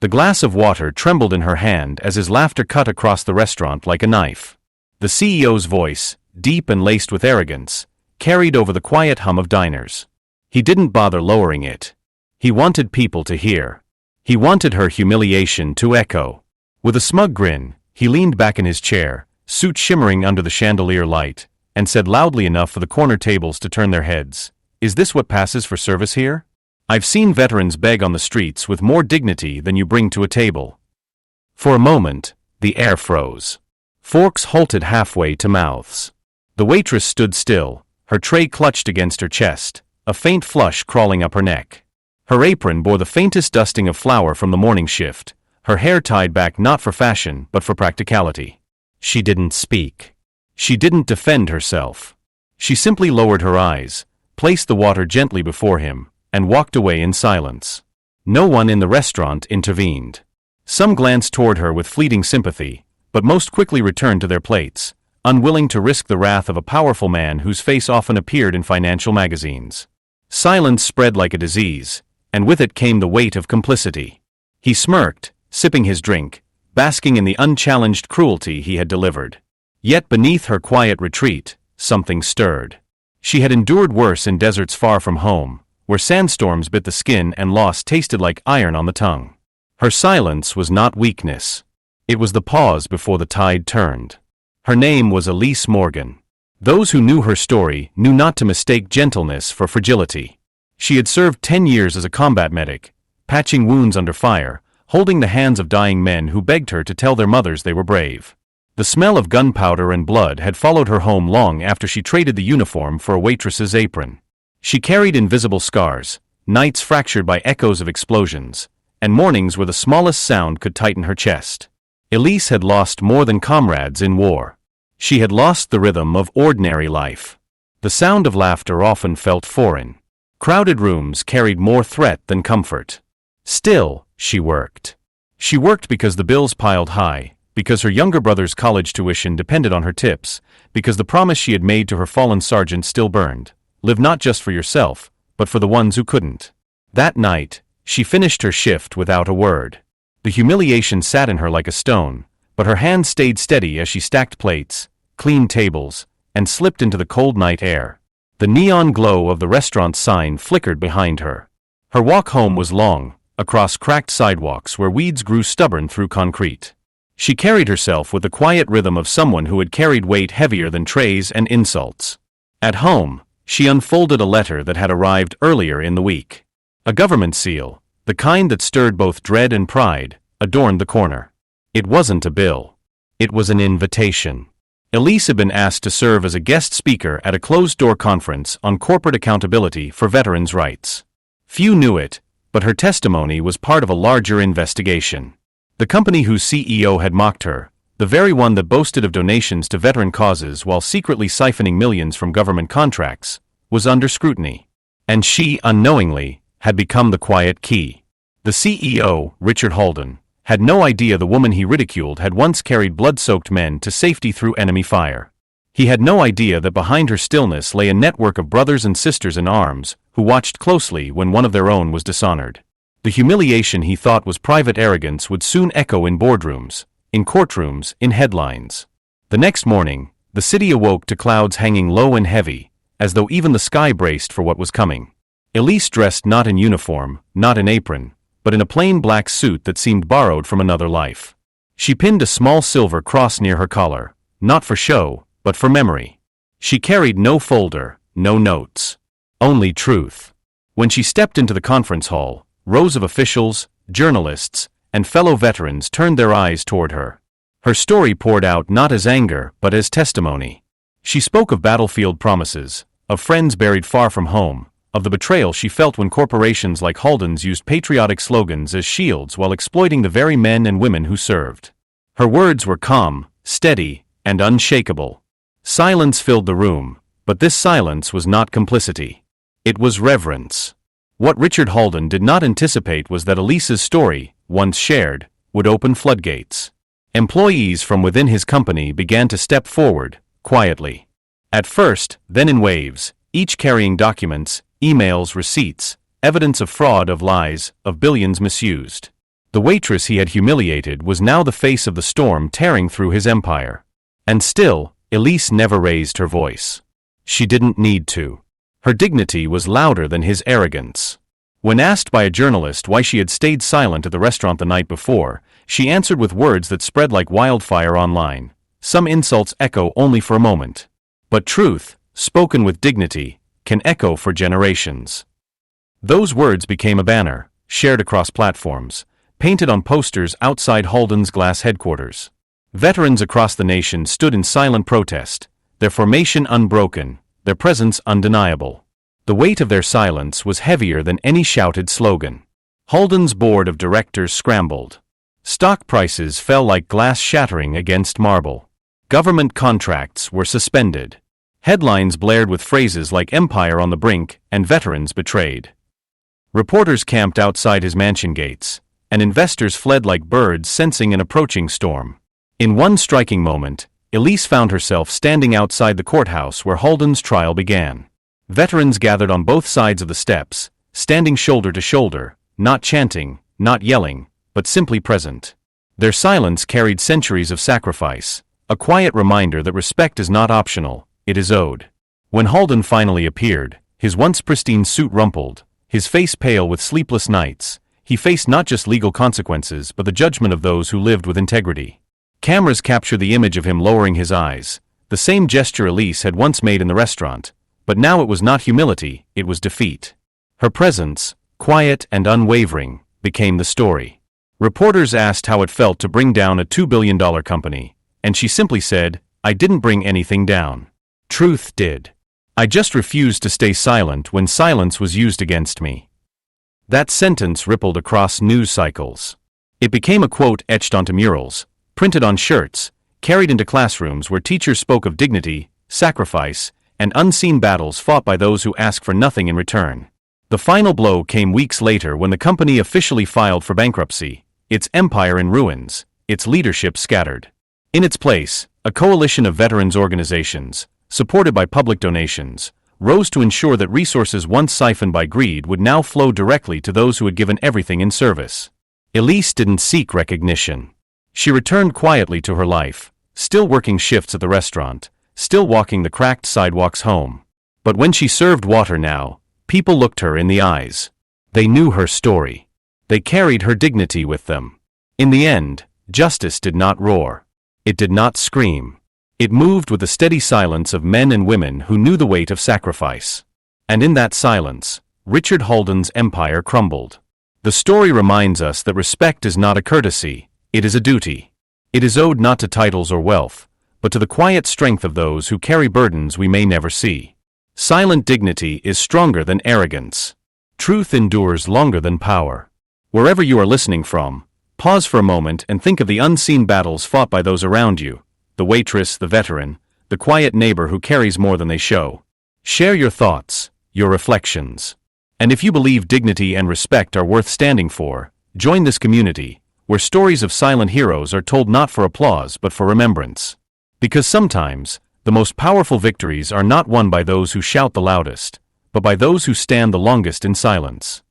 The glass of water trembled in her hand as his laughter cut across the restaurant like a knife. The CEO's voice, deep and laced with arrogance, carried over the quiet hum of diners. He didn't bother lowering it. He wanted people to hear. He wanted her humiliation to echo. With a smug grin, he leaned back in his chair, suit shimmering under the chandelier light, and said loudly enough for the corner tables to turn their heads, "Is this what passes for service here? I've seen veterans beg on the streets with more dignity than you bring to a table." For a moment, the air froze. Forks halted halfway to mouths. The waitress stood still, her tray clutched against her chest, a faint flush crawling up her neck. Her apron bore the faintest dusting of flour from the morning shift, her hair tied back not for fashion but for practicality. She didn't speak. She didn't defend herself. She simply lowered her eyes, placed the water gently before him, and walked away in silence. No one in the restaurant intervened. Some glanced toward her with fleeting sympathy, but most quickly returned to their plates, unwilling to risk the wrath of a powerful man whose face often appeared in financial magazines. Silence spread like a disease, and with it came the weight of complicity. He smirked, sipping his drink, basking in the unchallenged cruelty he had delivered. Yet beneath her quiet retreat, something stirred. She had endured worse in deserts far from home, where sandstorms bit the skin and loss tasted like iron on the tongue. Her silence was not weakness. It was the pause before the tide turned. Her name was Elise Morgan. Those who knew her story knew not to mistake gentleness for fragility. She had served 10 years as a combat medic, patching wounds under fire, holding the hands of dying men who begged her to tell their mothers they were brave. The smell of gunpowder and blood had followed her home long after she traded the uniform for a waitress's apron. She carried invisible scars, nights fractured by echoes of explosions, and mornings where the smallest sound could tighten her chest. Elise had lost more than comrades in war. She had lost the rhythm of ordinary life. The sound of laughter often felt foreign. Crowded rooms carried more threat than comfort. Still, she worked. She worked because the bills piled high, because her younger brother's college tuition depended on her tips, because the promise she had made to her fallen sergeant still burned. Live not just for yourself, but for the ones who couldn't. That night, she finished her shift without a word. The humiliation sat in her like a stone, but her hands stayed steady as she stacked plates, cleaned tables, and slipped into the cold night air. The neon glow of the restaurant sign flickered behind her. Her walk home was long, across cracked sidewalks where weeds grew stubborn through concrete. She carried herself with the quiet rhythm of someone who had carried weight heavier than trays and insults. At home, she unfolded a letter that had arrived earlier in the week. A government seal, the kind that stirred both dread and pride, adorned the corner. It wasn't a bill. It was an invitation. Elise had been asked to serve as a guest speaker at a closed-door conference on corporate accountability for veterans' rights. Few knew it, but her testimony was part of a larger investigation. The company whose CEO had mocked her, the very one that boasted of donations to veteran causes while secretly siphoning millions from government contracts, was under scrutiny. And she, unknowingly, had become the quiet key. The CEO, Richard Halden, had no idea the woman he ridiculed had once carried blood-soaked men to safety through enemy fire. He had no idea that behind her stillness lay a network of brothers and sisters in arms who watched closely when one of their own was dishonored. The humiliation he thought was private arrogance would soon echo in boardrooms, in courtrooms, in headlines. The next morning, the city awoke to clouds hanging low and heavy, as though even the sky braced for what was coming. Elise dressed not in uniform, not in apron, but in a plain black suit that seemed borrowed from another life. She pinned a small silver cross near her collar, not for show, but for memory. She carried no folder, no notes. Only truth. When she stepped into the conference hall, rows of officials, journalists, and fellow veterans turned their eyes toward her. Her story poured out not as anger, but as testimony. She spoke of battlefield promises, of friends buried far from home, of the betrayal she felt when corporations like Halden's used patriotic slogans as shields while exploiting the very men and women who served. Her words were calm, steady, and unshakable. Silence filled the room, but this silence was not complicity. It was reverence. What Richard Halden did not anticipate was that Elise's story, once shared, would open floodgates. Employees from within his company began to step forward, quietly. At first, then in waves, each carrying documents, emails, receipts, evidence of fraud, of lies, of billions misused. The waitress he had humiliated was now the face of the storm tearing through his empire. And still, Elise never raised her voice. She didn't need to. Her dignity was louder than his arrogance. When asked by a journalist why she had stayed silent at the restaurant the night before, she answered with words that spread like wildfire online. Some insults echo only for a moment. But truth, spoken with dignity, can echo for generations. Those words became a banner, shared across platforms, painted on posters outside Holden's glass headquarters. Veterans across the nation stood in silent protest, their formation unbroken, their presence undeniable. The weight of their silence was heavier than any shouted slogan. Holden's board of directors scrambled. Stock prices fell like glass shattering against marble. Government contracts were suspended. Headlines blared with phrases like "Empire on the brink" and "Veterans betrayed." Reporters camped outside his mansion gates, and investors fled like birds sensing an approaching storm. In one striking moment, Elise found herself standing outside the courthouse where Holden's trial began. Veterans gathered on both sides of the steps, standing shoulder to shoulder, not chanting, not yelling, but simply present. Their silence carried centuries of sacrifice, a quiet reminder that respect is not optional, it is owed. When Holden finally appeared, his once pristine suit rumpled, his face pale with sleepless nights, he faced not just legal consequences but the judgment of those who lived with integrity. Cameras captured the image of him lowering his eyes, the same gesture Elise had once made in the restaurant, but now it was not humility, it was defeat. Her presence, quiet and unwavering, became the story. Reporters asked how it felt to bring down a $2 billion company, and she simply said, "I didn't bring anything down. Truth did. I just refused to stay silent when silence was used against me." That sentence rippled across news cycles. It became a quote etched onto murals, printed on shirts, carried into classrooms where teachers spoke of dignity, sacrifice, and unseen battles fought by those who ask for nothing in return. The final blow came weeks later when the company officially filed for bankruptcy, its empire in ruins, its leadership scattered. In its place, a coalition of veterans organizations, supported by public donations, rose to ensure that resources once siphoned by greed would now flow directly to those who had given everything in service. Elise didn't seek recognition. She returned quietly to her life, still working shifts at the restaurant, still walking the cracked sidewalks home. But when she served water now, people looked her in the eyes. They knew her story. They carried her dignity with them. In the end, justice did not roar. It did not scream. It moved with the steady silence of men and women who knew the weight of sacrifice. And in that silence, Richard Holden's empire crumbled. The story reminds us that respect is not a courtesy, it is a duty. It is owed not to titles or wealth, but to the quiet strength of those who carry burdens we may never see. Silent dignity is stronger than arrogance. Truth endures longer than power. Wherever you are listening from, pause for a moment and think of the unseen battles fought by those around you, the waitress, the veteran, the quiet neighbor who carries more than they show. Share your thoughts, your reflections. And if you believe dignity and respect are worth standing for, join this community, where stories of silent heroes are told not for applause but for remembrance. Because sometimes, the most powerful victories are not won by those who shout the loudest, but by those who stand the longest in silence.